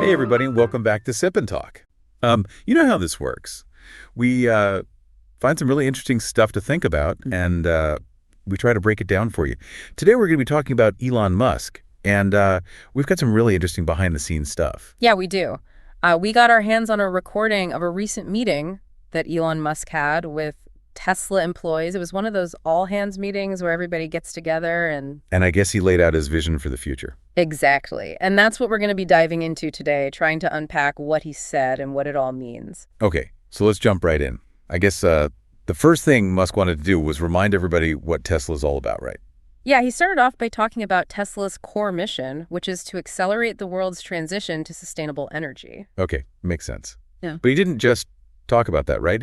Hey everybody, and welcome back to Sip and Talk. You know how this works. We find some really interesting stuff to think about, and we try to break it down for you. Today we're going to be talking about Elon Musk, and we've got some really interesting behind-the-scenes stuff. Yeah, we do. We got our hands on a recording of a recent meeting that Elon Musk had with Tesla employees. It was one of those all-hands meetings where everybody gets together and I guess he laid out his vision for the future. Exactly. And that's what we're going to be diving into today, trying to unpack what he said and what it all means. Okay, so let's jump right in. I guess the first thing Musk wanted to do was remind everybody what Tesla's all about, right? Yeah, he started off by talking about Tesla's core mission, which is to accelerate the world's transition to sustainable energy. Okay, makes sense. Yeah. But he didn't just talk about that, right?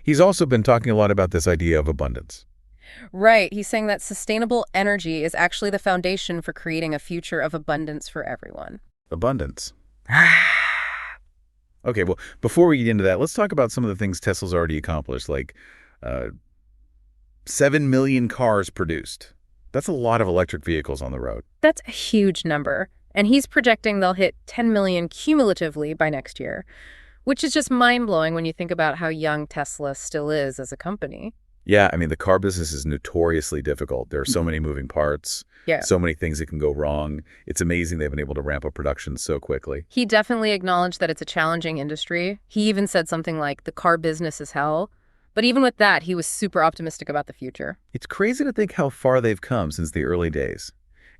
He's also been talking a lot about this idea of abundance. Right. He's saying that sustainable energy is actually the foundation for creating a future of abundance for everyone. Abundance. Okay, well, before we get into that, let's talk about some of the things Tesla's already accomplished, like 7 million cars produced. That's a lot of electric vehicles on the road. That's a huge number. And he's projecting they'll hit 10 million cumulatively by next year, which is just mind-blowing when you think about how young Tesla still is as a company. Yeah, I mean, the car business is notoriously difficult. There are so many moving parts, so many things that can go wrong. It's amazing they've been able to ramp up production so quickly. He definitely acknowledged that it's a challenging industry. He even said something like, the car business is hell. But even with that, he was super optimistic about the future. It's crazy to think how far they've come since the early days.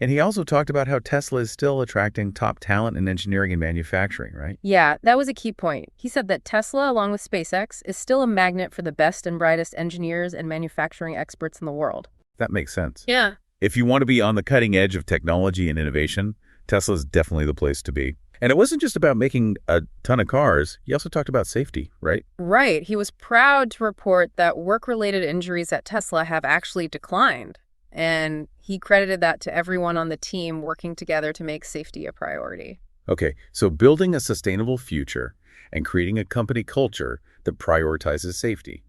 And he also talked about how Tesla is still attracting top talent in engineering and manufacturing, right? Yeah, that was a key point. He said that Tesla, along with SpaceX, is still a magnet for the best and brightest engineers and manufacturing experts in the world. That makes sense. Yeah. If you want to be on the cutting edge of technology and innovation, Tesla's definitely the place to be. And it wasn't just about making a ton of cars. He also talked about safety, right? Right. He was proud to report that work-related injuries at Tesla have actually declined. And he credited that to everyone on the team working together to make safety a priority. Okay, so building a sustainable future and creating a company culture that prioritizes safety.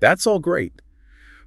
That's all great.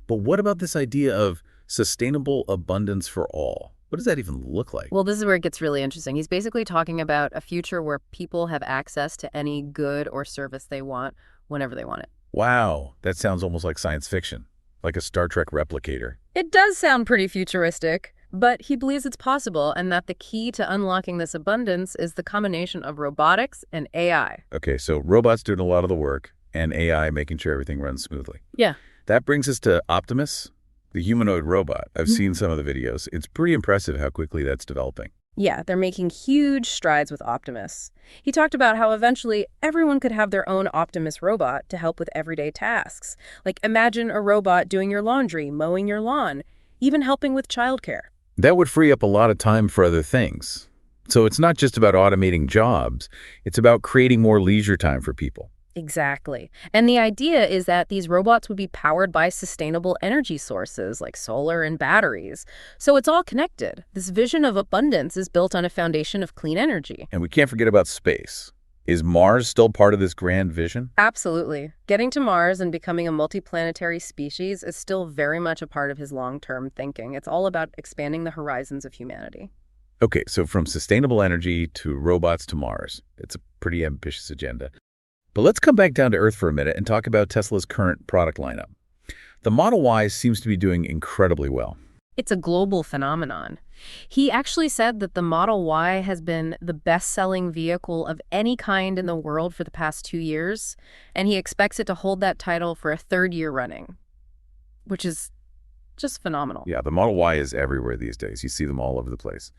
But what about this idea of sustainable abundance for all? What does that even look like? Well, this is where it gets really interesting. He's basically talking about a future where people have access to any good or service they want whenever they want it. Wow, that sounds almost like science fiction, like a Star Trek replicator. It does sound pretty futuristic, but he believes it's possible and that the key to unlocking this abundance is the combination of robotics and AI. Okay, so robots doing a lot of the work and AI making sure everything runs smoothly. Yeah. That brings us to Optimus, the humanoid robot. I've seen some of the videos. It's pretty impressive how quickly that's developing. Yeah, they're making huge strides with Optimus. He talked about how eventually everyone could have their own Optimus robot to help with everyday tasks. Like imagine a robot doing your laundry, mowing your lawn, even helping with childcare. That would free up a lot of time for other things. So it's not just about automating jobs. It's about creating more leisure time for people. Exactly. And the idea is that these robots would be powered by sustainable energy sources like solar and batteries. So it's all connected. This vision of abundance is built on a foundation of clean energy. And we can't forget about space. Is Mars still part of this grand vision? Absolutely. Getting to Mars and becoming a multiplanetary species is still very much a part of his long-term thinking. It's all about expanding the horizons of humanity. Okay, so from sustainable energy to robots to Mars. It's a pretty ambitious agenda. But let's come back down to earth for a minute and talk about Tesla's current product lineup. The Model Y seems to be doing incredibly well. It's a global phenomenon. He actually said that the Model Y has been the best-selling vehicle of any kind in the world for the past 2 years, and he expects it to hold that title for a third year running, which is just phenomenal. Yeah, the Model Y is everywhere these days. You see them all over the place.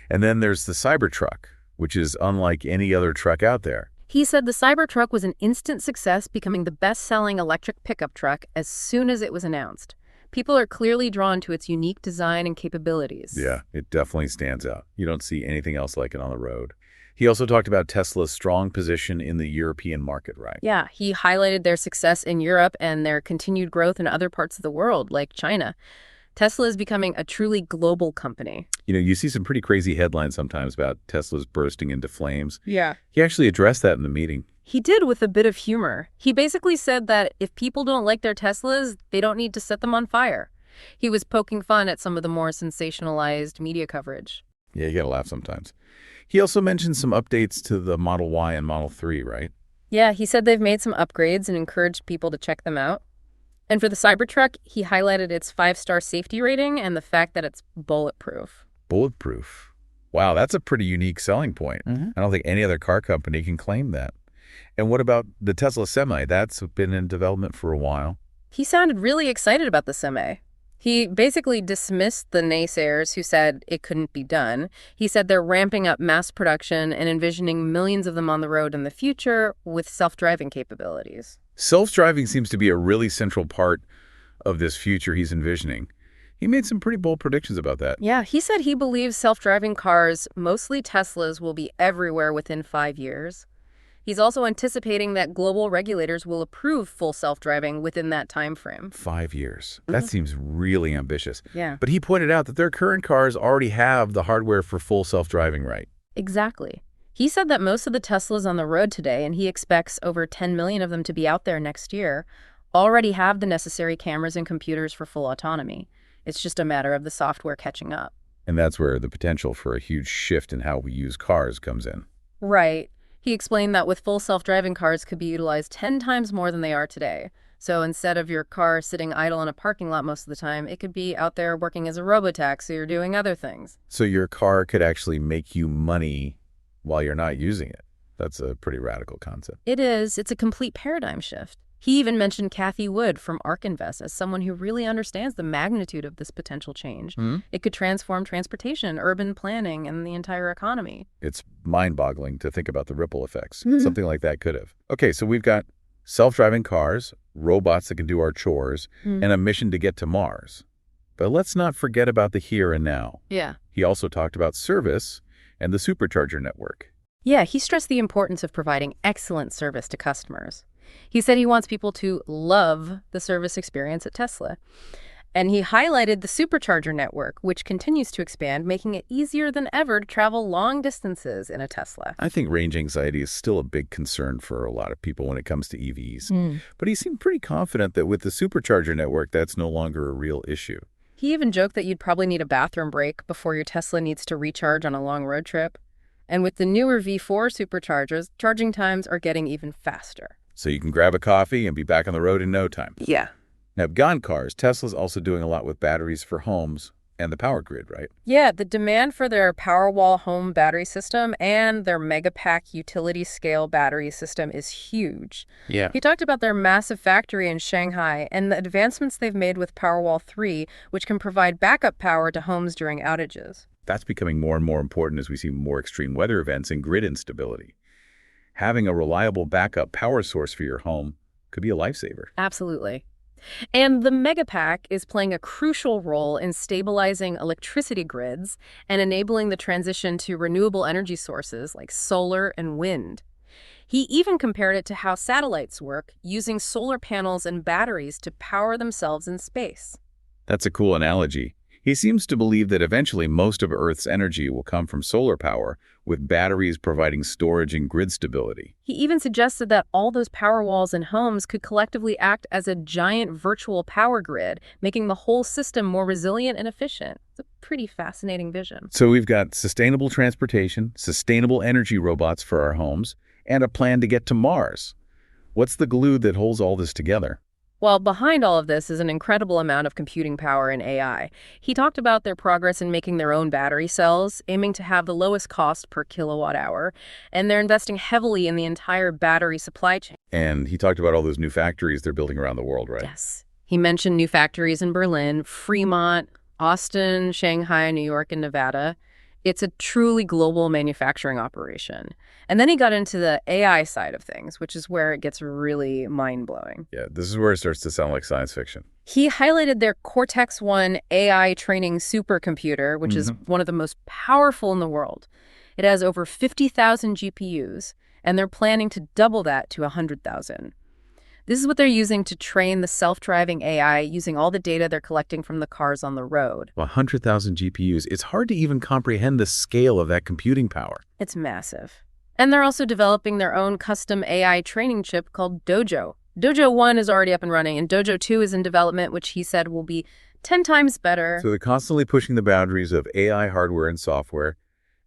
And then there's the Cybertruck, which is unlike any other truck out there. He said the Cybertruck was an instant success, becoming the best-selling electric pickup truck as soon as it was announced. People are clearly drawn to its unique design and capabilities. Yeah, it definitely stands out. You don't see anything else like it on the road. He also talked about Tesla's strong position in the European market, right? Yeah, he highlighted their success in Europe and their continued growth in other parts of the world, like China. Tesla is becoming a truly global company. You know, you see some pretty crazy headlines sometimes about Teslas bursting into flames. Yeah. He actually addressed that in the meeting. He did, with a bit of humor. He basically said that if people don't like their Teslas, they don't need to set them on fire. He was poking fun at some of the more sensationalized media coverage. Yeah, you gotta laugh sometimes. He also mentioned some updates to the Model Y and Model 3, right? Yeah, he said they've made some upgrades and encouraged people to check them out. And for the Cybertruck, he highlighted its 5-star safety rating and the fact that it's bulletproof. Bulletproof. Wow, that's a pretty unique selling point. I don't think any other car company can claim that. And what about the Tesla Semi? That's been in development for a while. He sounded really excited about the Semi. He basically dismissed the naysayers who said it couldn't be done. He said they're ramping up mass production and envisioning millions of them on the road in the future with self-driving capabilities. Self-driving seems to be a really central part of this future he's envisioning. He made some pretty bold predictions about that. Yeah, he said he believes self-driving cars, mostly Teslas, will be everywhere within 5 years. He's also anticipating that global regulators will approve full self-driving within that time frame. 5 years. That seems really ambitious. Yeah. But he pointed out that their current cars already have the hardware for full self-driving, right? Exactly. He said that most of the Teslas on the road today, and he expects over 10 million of them to be out there next year, already have the necessary cameras and computers for full autonomy. It's just a matter of the software catching up. And that's where the potential for a huge shift in how we use cars comes in. Right. He explained that with full self-driving cars could be utilized 10 times more than they are today. So instead of your car sitting idle in a parking lot most of the time, it could be out there working as a robotaxi or doing other things. So your car could actually make you money while you're not using it. That's a pretty radical concept. It is. It's a complete paradigm shift. He even mentioned Kathy Wood from ARK Invest as someone who really understands the magnitude of this potential change. It could transform transportation, urban planning, and the entire economy. It's mind-boggling to think about the ripple effects. Something like that could have. Okay, so we've got self-driving cars, robots that can do our chores, and a mission to get to Mars. But let's not forget about the here and now. Yeah. He also talked about service and the supercharger network. Yeah, he stressed the importance of providing excellent service to customers. He said he wants people to love the service experience at Tesla. And he highlighted the supercharger network, which continues to expand, making it easier than ever to travel long distances in a Tesla. I think range anxiety is still a big concern for a lot of people when it comes to EVs. But he seemed pretty confident that with the supercharger network, that's no longer a real issue. He even joked that you'd probably need a bathroom break before your Tesla needs to recharge on a long road trip. And with the newer V4 superchargers, charging times are getting even faster. So you can grab a coffee and be back on the road in no time. Yeah. Now, beyond cars, Tesla's also doing a lot with batteries for homes and the power grid, right? Yeah, the demand for their Powerwall home battery system and their Megapack utility-scale battery system is huge. Yeah. He talked about their massive factory in Shanghai and the advancements they've made with Powerwall 3, which can provide backup power to homes during outages. That's becoming more and more important as we see more extreme weather events and grid instability. Having a reliable backup power source for your home could be a lifesaver. Absolutely. And the Megapack is playing a crucial role in stabilizing electricity grids and enabling the transition to renewable energy sources like solar and wind. He even compared it to how satellites work, using solar panels and batteries to power themselves in space. That's a cool analogy. He seems to believe that eventually most of Earth's energy will come from solar power, with batteries providing storage and grid stability. He even suggested that all those power walls in homes could collectively act as a giant virtual power grid, making the whole system more resilient and efficient. It's a pretty fascinating vision. So we've got sustainable transportation, sustainable energy robots for our homes, and a plan to get to Mars. What's the glue that holds all this together? Well, behind all of this is an incredible amount of computing power and AI. He talked about their progress in making their own battery cells, aiming to have the lowest cost per kilowatt hour, and they're investing heavily in the entire battery supply chain. And he talked about all those new factories they're building around the world, right? Yes. He mentioned new factories in Berlin, Fremont, Austin, Shanghai, New York, and Nevada. It's a truly global manufacturing operation. And then he got into the AI side of things, which is where it gets really mind-blowing. Yeah, this is where it starts to sound like science fiction. He highlighted their Cortex-1 AI training supercomputer, which is one of the most powerful in the world. It has over 50,000 GPUs, and they're planning to double that to 100,000. This is what they're using to train the self-driving AI using all the data they're collecting from the cars on the road. 100,000 GPUs. It's hard to even comprehend the scale of that computing power. It's massive. And they're also developing their own custom AI training chip called Dojo. Dojo 1 is already up and running, and Dojo 2 is in development, which he said will be 10 times better. So they're constantly pushing the boundaries of AI hardware and software,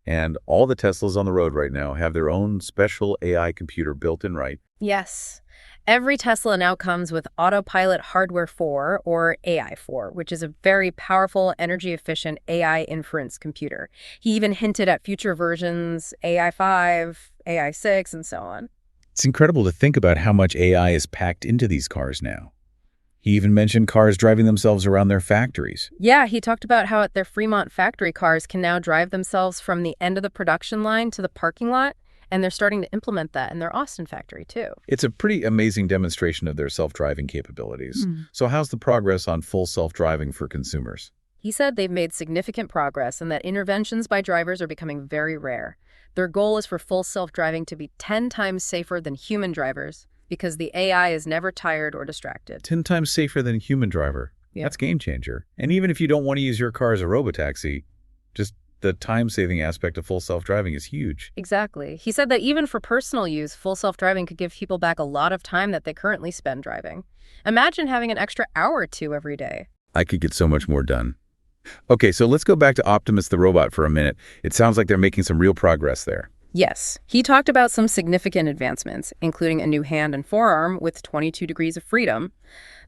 and all the Teslas on the road right now have their own special AI computer built in, right? Yes. Every Tesla now comes with Autopilot Hardware 4, or AI4, which is a very powerful, energy-efficient AI inference computer. He even hinted at future versions, AI5, AI6, and so on. It's incredible to think about how much AI is packed into these cars now. He even mentioned cars driving themselves around their factories. Yeah, he talked about how their Fremont factory cars can now drive themselves from the end of the production line to the parking lot, and they're starting to implement that in their Austin factory, too. It's a pretty amazing demonstration of their self-driving capabilities. So how's the progress on full self-driving for consumers? He said they've made significant progress and that interventions by drivers are becoming very rare. Their goal is for full self-driving to be 10 times safer than human drivers because the AI is never tired or distracted. 10 times safer than a human driver. Yeah. That's game changer. And even if you don't want to use your car as a robotaxi, just the time-saving aspect of full self-driving is huge. Exactly. He said that even for personal use, full self-driving could give people back a lot of time that they currently spend driving. Imagine having an extra hour or two every day. I could get so much more done. Okay, so let's go back to Optimus the robot for a minute. It sounds like they're making some real progress there. Yes. He talked about some significant advancements, including a new hand and forearm with 22 degrees of freedom.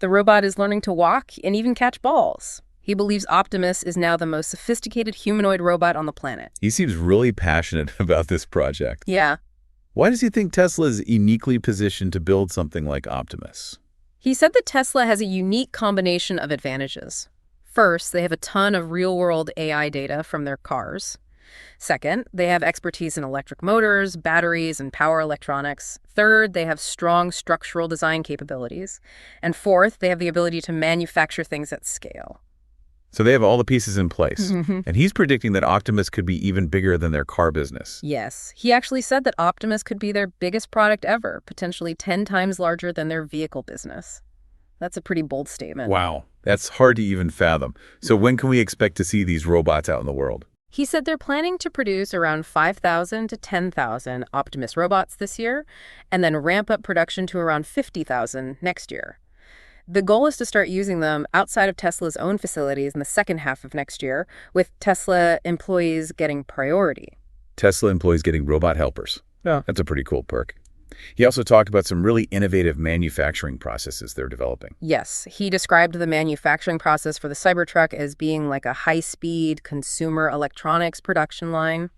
The robot is learning to walk and even catch balls. He believes Optimus is now the most sophisticated humanoid robot on the planet. He seems really passionate about this project. Yeah. Why does he think Tesla is uniquely positioned to build something like Optimus? He said that Tesla has a unique combination of advantages. First, they have a ton of real-world AI data from their cars. Second, they have expertise in electric motors, batteries, and power electronics. Third, they have strong structural design capabilities. And fourth, they have the ability to manufacture things at scale. So they have all the pieces in place. And he's predicting that Optimus could be even bigger than their car business. Yes. He actually said that Optimus could be their biggest product ever, potentially 10 times larger than their vehicle business. That's a pretty bold statement. Wow. That's hard to even fathom. So when can we expect to see these robots out in the world? He said they're planning to produce around 5,000 to 10,000 Optimus robots this year, and then ramp up production to around 50,000 next year. The goal is to start using them outside of Tesla's own facilities in the second half of next year, with Tesla employees getting priority. Tesla employees getting robot helpers. Yeah. That's a pretty cool perk. He also talked about some really innovative manufacturing processes they're developing. Yes, he described the manufacturing process for the Cybertruck as being like a high-speed consumer electronics production line.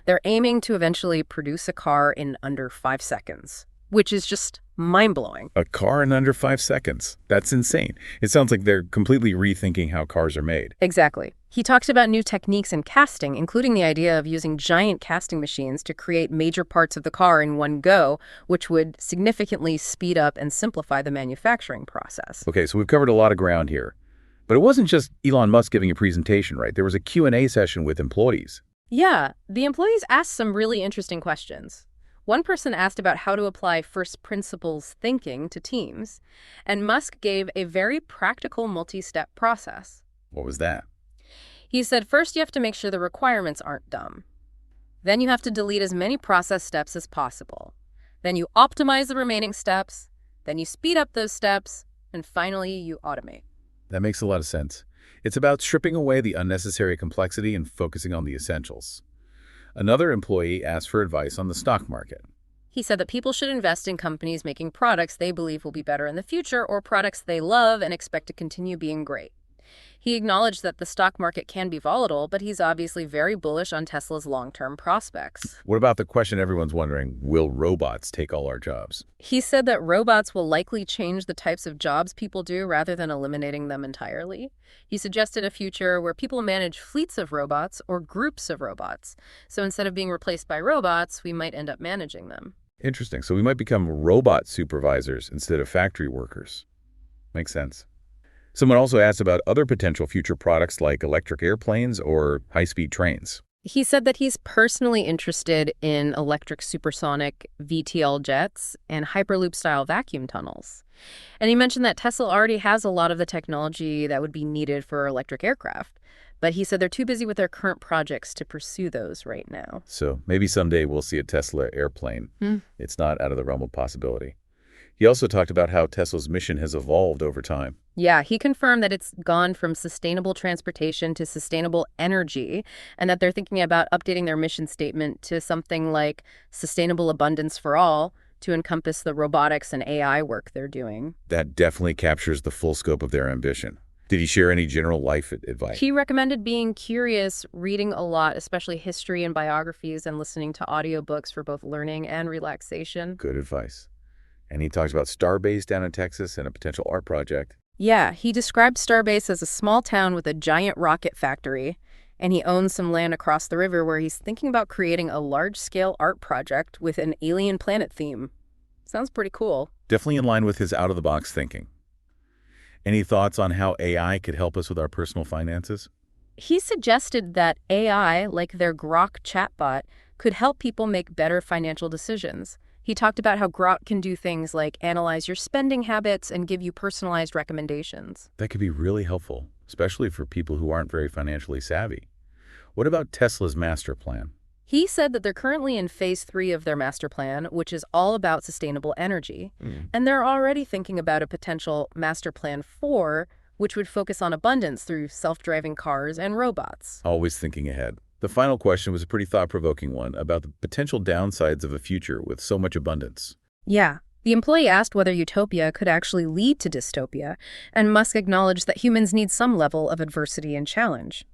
They're aiming to eventually produce a car in under 5 seconds, which is just mind-blowing. A car in under 5 seconds. That's insane. It sounds like they're completely rethinking how cars are made. Exactly. He talked about new techniques in casting, including the idea of using giant casting machines to create major parts of the car in one go, which would significantly speed up and simplify the manufacturing process. Okay, so we've covered a lot of ground here. But it wasn't just Elon Musk giving a presentation, right? There was a Q&A session with employees. Yeah, the employees asked some really interesting questions. One person asked about how to apply first principles thinking to teams, and Musk gave a very practical multi-step process. What was that? He said first you have to make sure the requirements aren't dumb. Then you have to delete as many process steps as possible. Then you optimize the remaining steps. Then you speed up those steps. And finally, you automate. That makes a lot of sense. It's about stripping away the unnecessary complexity and focusing on the essentials. Another employee asked for advice on the stock market. He said that people should invest in companies making products they believe will be better in the future or products they love and expect to continue being great. He acknowledged that the stock market can be volatile, but he's obviously very bullish on Tesla's long-term prospects. What about the question everyone's wondering, will robots take all our jobs? He said that robots will likely change the types of jobs people do rather than eliminating them entirely. He suggested a future where people manage fleets of robots or groups of robots. So instead of being replaced by robots, we might end up managing them. Interesting. So we might become robot supervisors instead of factory workers. Makes sense. Someone also asked about other potential future products like electric airplanes or high-speed trains. He said that he's personally interested in electric supersonic VTOL jets and Hyperloop-style vacuum tunnels. And he mentioned that Tesla already has a lot of the technology that would be needed for electric aircraft. But he said they're too busy with their current projects to pursue those right now. So maybe someday we'll see a Tesla airplane. It's not out of the realm of possibility. He also talked about how Tesla's mission has evolved over time. Yeah, he confirmed that it's gone from sustainable transportation to sustainable energy, and that they're thinking about updating their mission statement to something like sustainable abundance for all to encompass the robotics and AI work they're doing. That definitely captures the full scope of their ambition. Did he share any general life advice? He recommended being curious, reading a lot, especially history and biographies, and listening to audiobooks for both learning and relaxation. Good advice. And he talks about Starbase down in Texas and a potential art project. Yeah, he described Starbase as a small town with a giant rocket factory, and he owns some land across the river where he's thinking about creating a large-scale art project with an alien planet theme. Sounds pretty cool. Definitely in line with his out-of-the-box thinking. Any thoughts on how AI could help us with our personal finances? He suggested that AI, like their Grok chatbot, could help people make better financial decisions. He talked about how Grok can do things like analyze your spending habits and give you personalized recommendations. That could be really helpful, especially for people who aren't very financially savvy. What about Tesla's master plan? He said that they're currently in phase 3 of their master plan, which is all about sustainable energy. And they're already thinking about a potential master plan 4, which would focus on abundance through self-driving cars and robots. Always thinking ahead. The final question was a pretty thought-provoking one about the potential downsides of a future with so much abundance. Yeah. The employee asked whether utopia could actually lead to dystopia, and Musk acknowledged that humans need some level of adversity and challenge.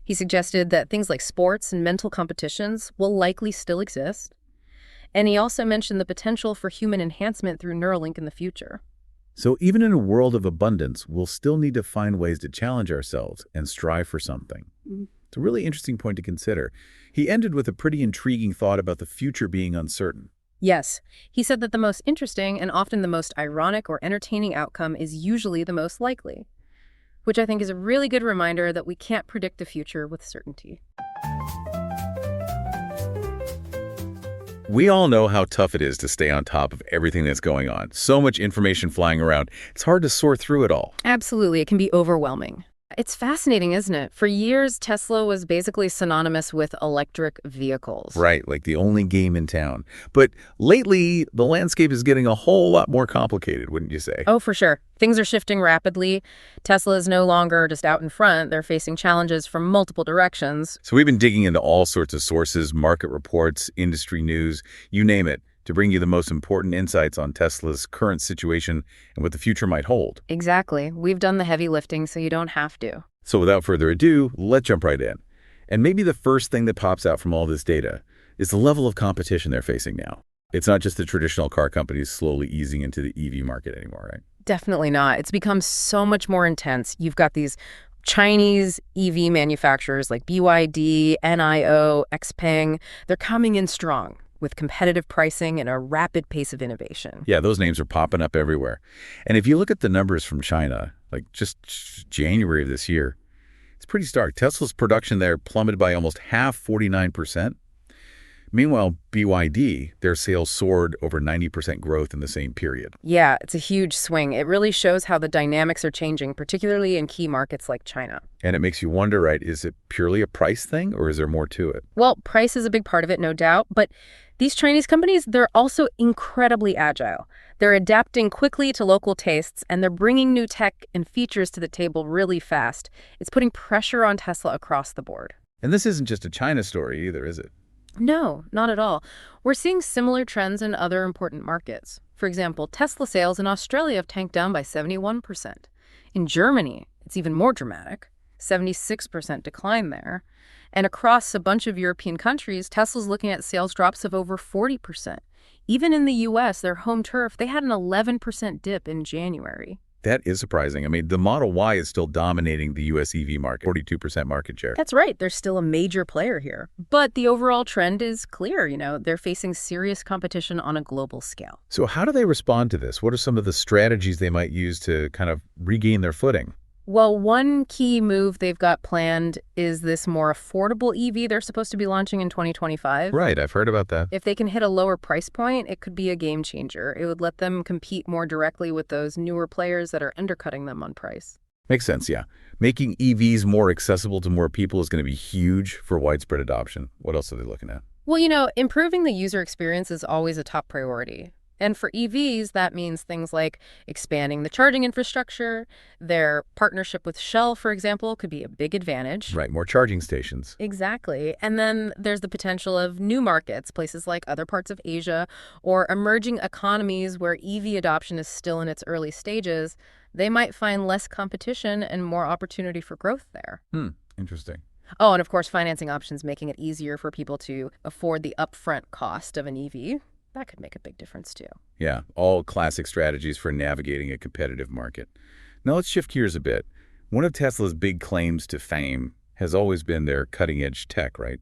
He suggested that things like sports and mental competitions will likely still exist. And he also mentioned the potential for human enhancement through Neuralink in the future. So even in a world of abundance, we'll still need to find ways to challenge ourselves and strive for something. It's a really interesting point to consider. He ended with a pretty intriguing thought about the future being uncertain. Yes, he said that the most interesting and often the most ironic or entertaining outcome is usually the most likely, which I think is a really good reminder that we can't predict the future with certainty. We all know how tough it is to stay on top of everything that's going on. So much information flying around. It's hard to sort through it all. Absolutely, it can be overwhelming. It's fascinating, isn't it? For years, Tesla was basically synonymous with electric vehicles. Right, like the only game in town. But lately, the landscape is getting a whole lot more complicated, wouldn't you say? Oh, for sure. Things are shifting rapidly. Tesla is no longer just out in front. They're facing challenges from multiple directions. So we've been digging into all sorts of sources, market reports, industry news, you name it, to bring you the most important insights on Tesla's current situation and what the future might hold. Exactly. We've done the heavy lifting, so you don't have to. So without further ado, let's jump right in. And maybe the first thing that pops out from all this data is the level of competition they're facing now. It's not just the traditional car companies slowly easing into the EV market anymore, right? Definitely not. It's become so much more intense. You've got these Chinese EV manufacturers like BYD, NIO, XPeng. They're coming in strong with competitive pricing and a rapid pace of innovation. Yeah, those names are popping up everywhere. And if you look at the numbers from China, like just January of this year, it's pretty stark. Tesla's production there plummeted by almost half, 49%. Meanwhile, BYD, their sales soared over 90% growth in the same period. Yeah, it's a huge swing. It really shows how the dynamics are changing, particularly in key markets like China. And it makes you wonder, right, is it purely a price thing or is there more to it? Well, price is a big part of it, no doubt, but these Chinese companies, they're also incredibly agile. They're adapting quickly to local tastes, and they're bringing new tech and features to the table really fast. It's putting pressure on Tesla across the board. And this isn't just a China story either, is it? No, not at all. We're seeing similar trends in other important markets. For example, Tesla sales in Australia have tanked down by 71%. In Germany, it's even more dramatic, 76% decline there. And across a bunch of European countries, Tesla's looking at sales drops of over 40%. Even in the US, their home turf, they had an 11% dip in January. That is surprising. I mean, the Model Y is still dominating the US EV market, 42% market share. That's right. They're still a major player here. But the overall trend is clear. They're facing serious competition on a global scale. So how do they respond to this? What are some of the strategies they might use to kind of regain their footing? Well, one key move they've got planned is this more affordable EV they're supposed to be launching in 2025. Right, I've heard about that. If they can hit a lower price point, it could be a game changer. It would let them compete more directly with those newer players that are undercutting them on price. Makes sense, yeah. Making EVs more accessible to more people is going to be huge for widespread adoption. What else are they looking at? Well, improving the user experience is always a top priority. And for EVs, that means things like expanding the charging infrastructure. Their partnership with Shell, for example, could be a big advantage. Right, more charging stations. Exactly. And then there's the potential of new markets, places like other parts of Asia, or emerging economies where EV adoption is still in its early stages. They might find less competition and more opportunity for growth there. Interesting. Oh, and of course, financing options making it easier for people to afford the upfront cost of an EV. That could make a big difference, too. Yeah, all classic strategies for navigating a competitive market. Now let's shift gears a bit. One of Tesla's big claims to fame has always been their cutting-edge tech, right?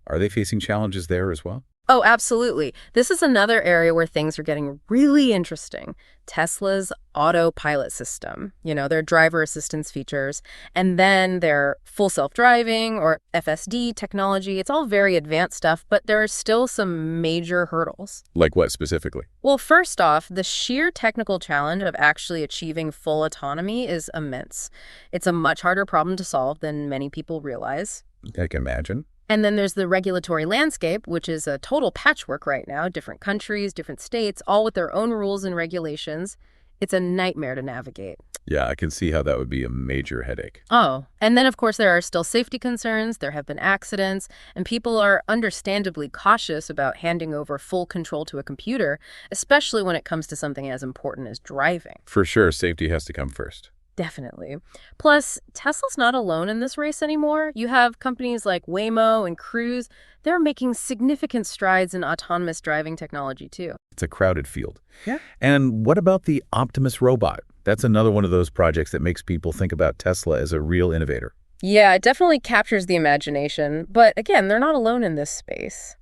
Are they facing challenges there as well? Oh, absolutely. This is another area where things are getting really interesting. Tesla's autopilot system, their driver assistance features, and then their full self-driving or FSD technology. It's all very advanced stuff, but there are still some major hurdles. Like what specifically? Well, first off, the sheer technical challenge of actually achieving full autonomy is immense. It's a much harder problem to solve than many people realize. I can imagine. And then there's the regulatory landscape, which is a total patchwork right now. Different countries, different states, all with their own rules and regulations. It's a nightmare to navigate. Yeah, I can see how that would be a major headache. Oh, and then, of course, there are still safety concerns. There have been accidents, and people are understandably cautious about handing over full control to a computer, especially when it comes to something as important as driving. For sure, safety has to come first. Definitely. Plus, Tesla's not alone in this race anymore. You have companies like Waymo and Cruise. They're making significant strides in autonomous driving technology, too. It's a crowded field. Yeah. And what about the Optimus robot? That's another one of those projects that makes people think about Tesla as a real innovator. Yeah, it definitely captures the imagination. But again, they're not alone in this space.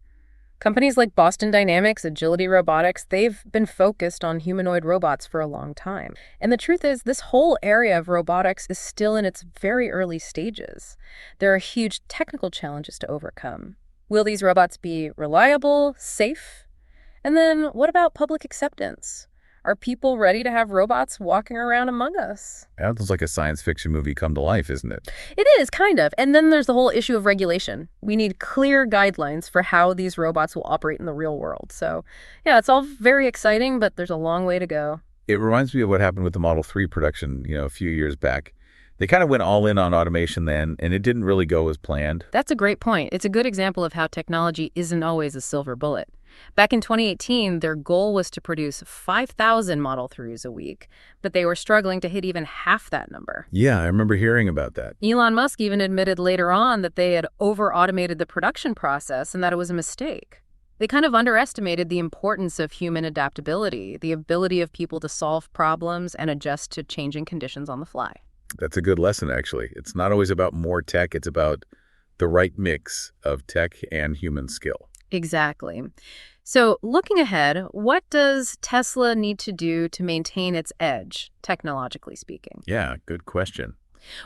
Companies like Boston Dynamics, Agility Robotics, they've been focused on humanoid robots for a long time. And the truth is, this whole area of robotics is still in its very early stages. There are huge technical challenges to overcome. Will these robots be reliable, safe? And then what about public acceptance? Are people ready to have robots walking around among us? That sounds like a science fiction movie come to life, isn't it? It is, kind of. And then there's the whole issue of regulation. We need clear guidelines for how these robots will operate in the real world. So, yeah, it's all very exciting, but there's a long way to go. It reminds me of what happened with the Model 3 production, a few years back. They kind of went all in on automation then, and it didn't really go as planned. That's a great point. It's a good example of how technology isn't always a silver bullet. Back in 2018, their goal was to produce 5,000 Model 3s a week, but they were struggling to hit even half that number. Yeah, I remember hearing about that. Elon Musk even admitted later on that they had over-automated the production process and that it was a mistake. They kind of underestimated the importance of human adaptability, the ability of people to solve problems and adjust to changing conditions on the fly. That's a good lesson, actually. It's not always about more tech. It's about the right mix of tech and human skill. Exactly. So looking ahead, what does Tesla need to do to maintain its edge, technologically speaking? Yeah, good question.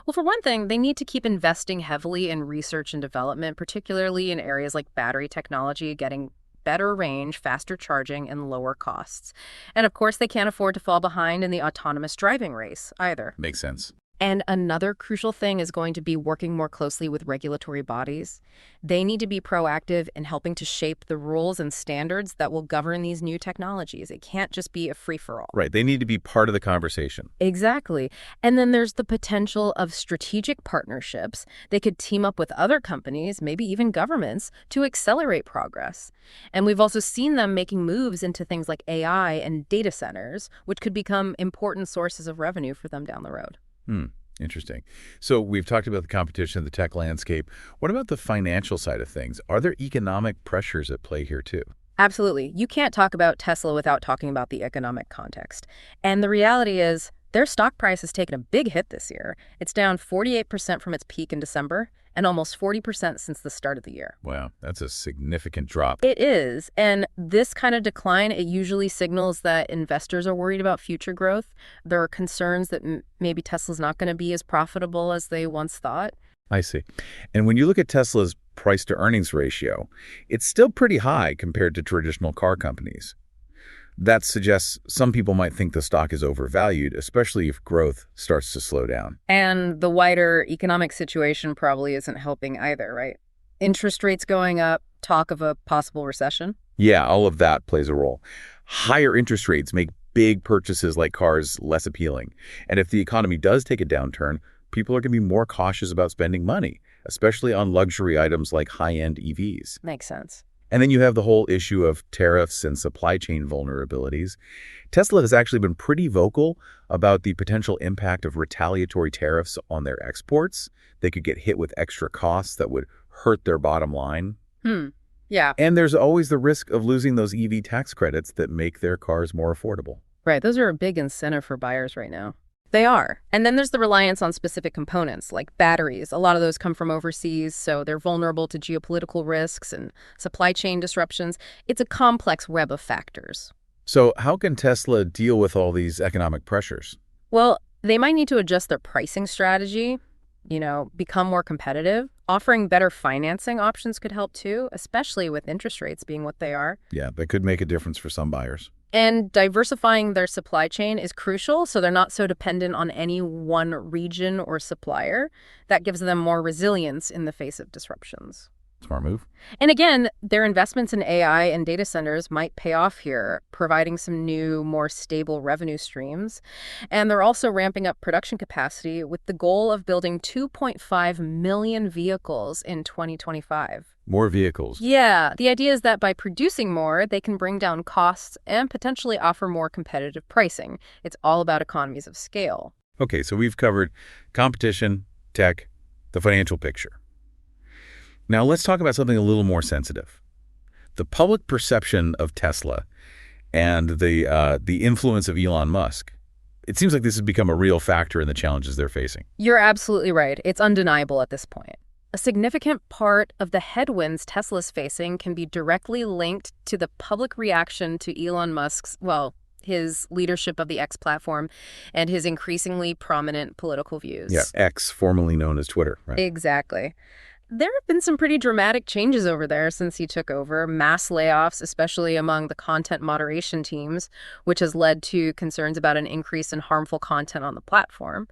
Well, for one thing, they need to keep investing heavily in research and development, particularly in areas like battery technology, getting better range, faster charging, and lower costs. And of course, they can't afford to fall behind in the autonomous driving race either. Makes sense. And another crucial thing is going to be working more closely with regulatory bodies. They need to be proactive in helping to shape the rules and standards that will govern these new technologies. It can't just be a free-for-all. Right. They need to be part of the conversation. Exactly. And then there's the potential of strategic partnerships. They could team up with other companies, maybe even governments, to accelerate progress. And we've also seen them making moves into things like AI and data centers, which could become important sources of revenue for them down the road. Interesting. So we've talked about the competition, the tech landscape. What about the financial side of things? Are there economic pressures at play here too? Absolutely. You can't talk about Tesla without talking about the economic context. And the reality is their stock price has taken a big hit this year. It's down 48% from its peak in December and almost 40% since the start of the year. Wow, that's a significant drop. It is. And this kind of decline, it usually signals that investors are worried about future growth. There are concerns that maybe Tesla's not going to be as profitable as they once thought. I see. And when you look at Tesla's price-to-earnings ratio, it's still pretty high compared to traditional car companies. That suggests some people might think the stock is overvalued, especially if growth starts to slow down. And the wider economic situation probably isn't helping either, right? Interest rates going up, talk of a possible recession. Yeah, all of that plays a role. higher interest rates make big purchases like cars less appealing. And if the economy does take a downturn, people are going to be more cautious about spending money, especially on luxury items like high-end EVs. Makes sense. And then you have the whole issue of tariffs and supply chain vulnerabilities. Tesla has actually been pretty vocal about the potential impact of retaliatory tariffs on their exports. They could get hit with extra costs that would hurt their bottom line. Yeah. And there's always the risk of losing those EV tax credits that make their cars more affordable. Right. Those are a big incentive for buyers right now. They are. And then there's the reliance on specific components like batteries. A lot of those come from overseas, so they're vulnerable to geopolitical risks and supply chain disruptions. It's a complex web of factors. So how can Tesla deal with all these economic pressures? Well, they might need to adjust their pricing strategy, become more competitive. Offering better financing options could help too, especially with interest rates being what they are. Yeah, that could make a difference for some buyers. And diversifying their supply chain is crucial, so they're not so dependent on any one region or supplier. That gives them more resilience in the face of disruptions. Smart move. And again, their investments in AI and data centers might pay off here, providing some new, more stable revenue streams. And they're also ramping up production capacity with the goal of building 2.5 million vehicles in 2025. More vehicles. Yeah. The idea is that by producing more, they can bring down costs and potentially offer more competitive pricing. It's all about economies of scale. Okay, so we've covered competition, tech, the financial picture. Now let's talk about something a little more sensitive. The public perception of Tesla and the influence of Elon Musk. It seems like this has become a real factor in the challenges they're facing. You're absolutely right. It's undeniable at this point. A significant part of the headwinds Tesla's facing can be directly linked to the public reaction to Elon Musk's, his leadership of the X platform and his increasingly prominent political views. Yeah, X, formerly known as Twitter, right? Exactly. There have been some pretty dramatic changes over there since he took over, mass layoffs, especially among the content moderation teams, which has led to concerns about an increase in harmful content on the platform.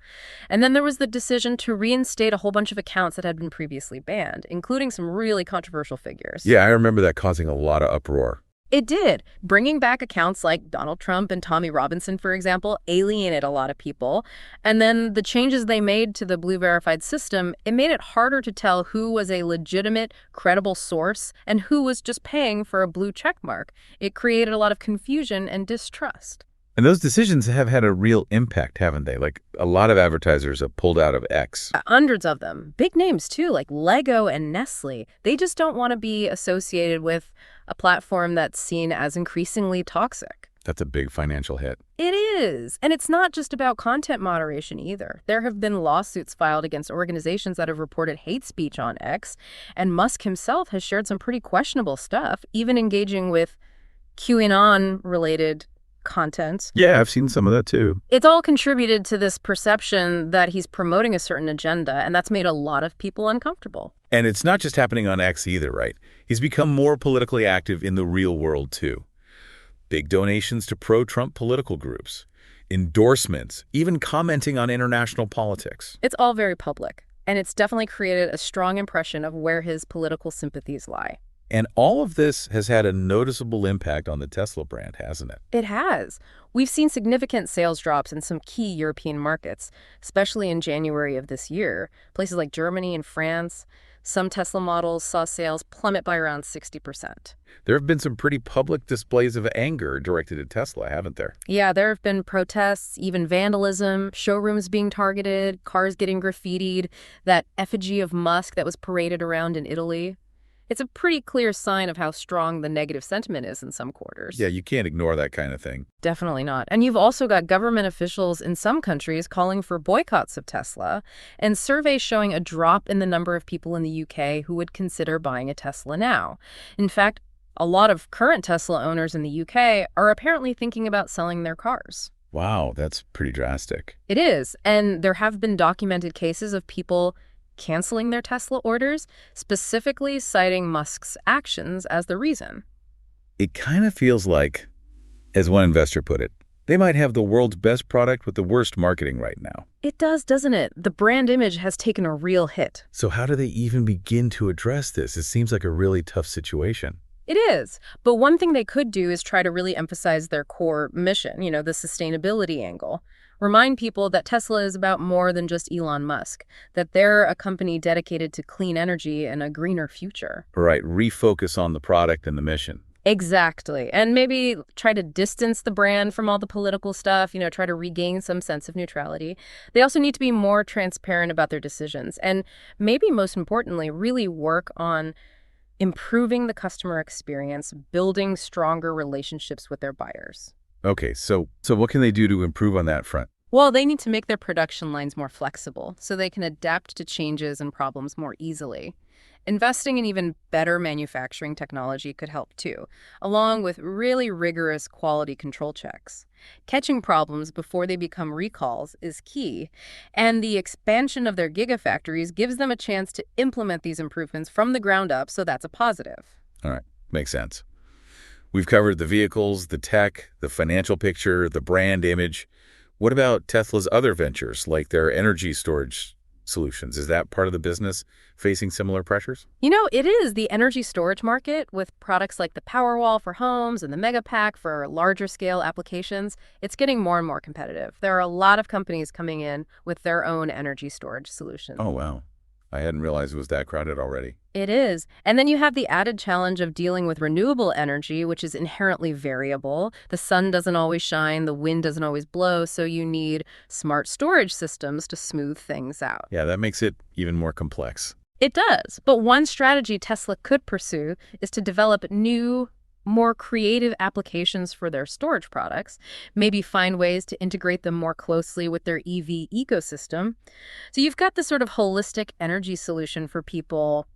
And then there was the decision to reinstate a whole bunch of accounts that had been previously banned, including some really controversial figures. Yeah, I remember that causing a lot of uproar. It did. Bringing back accounts like Donald Trump and Tommy Robinson, for example, alienated a lot of people. And then the changes they made to the Blue Verified system, it made it harder to tell who was a legitimate, credible source and who was just paying for a blue checkmark. It created a lot of confusion and distrust. And those decisions have had a real impact, haven't they? Like, a lot of advertisers have pulled out of X. Hundreds of them. Big names, too, like Lego and Nestle. They just don't want to be associated with a platform that's seen as increasingly toxic. That's a big financial hit. It is. And it's not just about content moderation either. There have been lawsuits filed against organizations that have reported hate speech on X, and Musk himself has shared some pretty questionable stuff, even engaging with QAnon-related content. Yeah, I've seen some of that too. It's all contributed to this perception that he's promoting a certain agenda, and that's made a lot of people uncomfortable. And it's not just happening on X either, right? He's become more politically active in the real world too. Big donations to pro-Trump political groups, endorsements, even commenting on international politics. It's all very public, and it's definitely created a strong impression of where his political sympathies lie. And all of this has had a noticeable impact on the Tesla brand, hasn't it? It has. We've seen significant sales drops in some key European markets, especially in January of this year. Places like Germany and France, some Tesla models saw sales plummet by around 60%. There have been some pretty public displays of anger directed at Tesla, haven't there? Yeah, there have been protests, even vandalism, showrooms being targeted, cars getting graffitied, that effigy of Musk that was paraded around in Italy. It's a pretty clear sign of how strong the negative sentiment is in some quarters. Yeah, you can't ignore that kind of thing. Definitely not. And you've also got government officials in some countries calling for boycotts of Tesla, and surveys showing a drop in the number of people in the UK who would consider buying a Tesla now. In fact, a lot of current Tesla owners in the UK are apparently thinking about selling their cars. Wow, that's pretty drastic. It is. And there have been documented cases of people canceling their Tesla orders, specifically citing Musk's actions as the reason. It kind of feels like, as one investor put it, they might have the world's best product with the worst marketing right now. It does, doesn't it? The brand image has taken a real hit. So how do they even begin to address this? It seems like a really tough situation. It is. But one thing they could do is try to really emphasize their core mission, the sustainability angle. Remind people that Tesla is about more than just Elon Musk, that they're a company dedicated to clean energy and a greener future. Right. Refocus on the product and the mission. Exactly. And maybe try to distance the brand from all the political stuff, try to regain some sense of neutrality. They also need to be more transparent about their decisions. And maybe most importantly, really work on improving the customer experience, building stronger relationships with their buyers. Okay, so what can they do to improve on that front? Well, they need to make their production lines more flexible so they can adapt to changes and problems more easily. Investing in even better manufacturing technology could help too, along with really rigorous quality control checks. Catching problems before they become recalls is key, and the expansion of their gigafactories gives them a chance to implement these improvements from the ground up, so that's a positive. All right, makes sense. We've covered the vehicles, the tech, the financial picture, the brand image. What about Tesla's other ventures, like their energy storage solutions? Is that part of the business facing similar pressures? It is the energy storage market with products like the Powerwall for homes and the Megapack for larger scale applications. It's getting more and more competitive. There are a lot of companies coming in with their own energy storage solutions. Oh, wow. I hadn't realized it was that crowded already. It is. And then you have the added challenge of dealing with renewable energy, which is inherently variable. The sun doesn't always shine, the wind doesn't always blow, so you need smart storage systems to smooth things out. Yeah, that makes it even more complex. It does. But one strategy Tesla could pursue is to develop new, more creative applications for their storage products, maybe find ways to integrate them more closely with their EV ecosystem. So you've got this sort of holistic energy solution for people,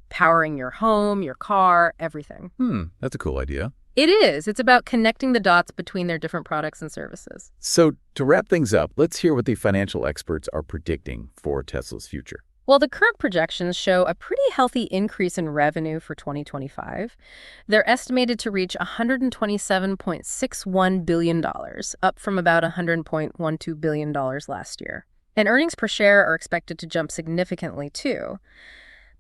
powering your home, your car, everything. That's a cool idea. It is. It's about connecting the dots between their different products and services. So to wrap things up, let's hear what the financial experts are predicting for Tesla's future. Well, the current projections show a pretty healthy increase in revenue for 2025. They're estimated to reach $127.61 billion, up from about $100.12 billion last year. And earnings per share are expected to jump significantly, too.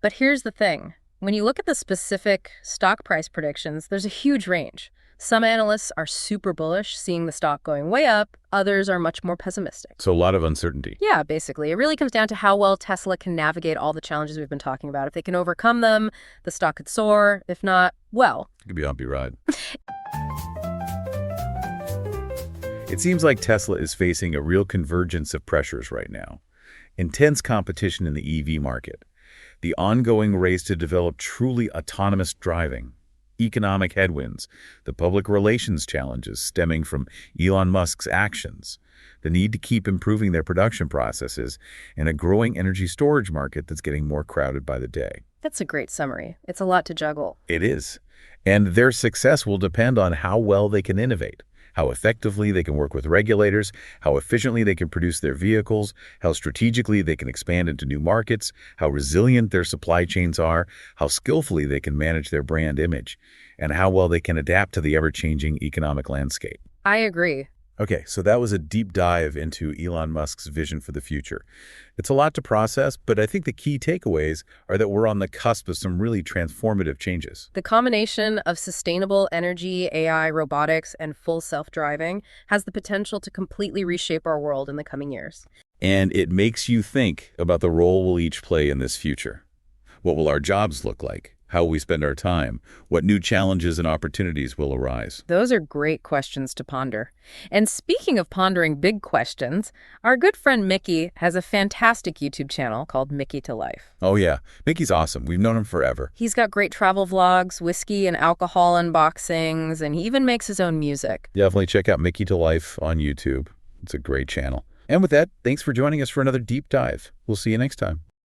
But here's the thing. When you look at the specific stock price predictions, there's a huge range. Some analysts are super bullish, seeing the stock going way up. Others are much more pessimistic. So a lot of uncertainty. Yeah, basically. It really comes down to how well Tesla can navigate all the challenges we've been talking about. If they can overcome them, the stock could soar. If not, well. It could be a bumpy ride. It seems like Tesla is facing a real convergence of pressures right now. Intense competition in the EV market. The ongoing race to develop truly autonomous driving. Economic headwinds, the public relations challenges stemming from Elon Musk's actions, the need to keep improving their production processes, and a growing energy storage market that's getting more crowded by the day. That's a great summary. It's a lot to juggle. It is. And their success will depend on how well they can innovate, how effectively they can work with regulators, how efficiently they can produce their vehicles, how strategically they can expand into new markets, how resilient their supply chains are, how skillfully they can manage their brand image, and how well they can adapt to the ever-changing economic landscape. I agree. Okay, so that was a deep dive into Elon Musk's vision for the future. It's a lot to process, but I think the key takeaways are that we're on the cusp of some really transformative changes. The combination of sustainable energy, AI, robotics, and full self-driving has the potential to completely reshape our world in the coming years. And it makes you think about the role we'll each play in this future. What will our jobs look like? How will we spend our time? What new challenges and opportunities will arise? Those are great questions to ponder. And speaking of pondering big questions, our good friend Micky has a fantastic YouTube channel called Mickytolife. Oh yeah, Micky's awesome. We've known him forever. He's got great travel vlogs, whiskey and alcohol unboxings, and he even makes his own music. Definitely check out Mickytolife on YouTube. It's a great channel. And with that, thanks for joining us for another deep dive. We'll see you next time.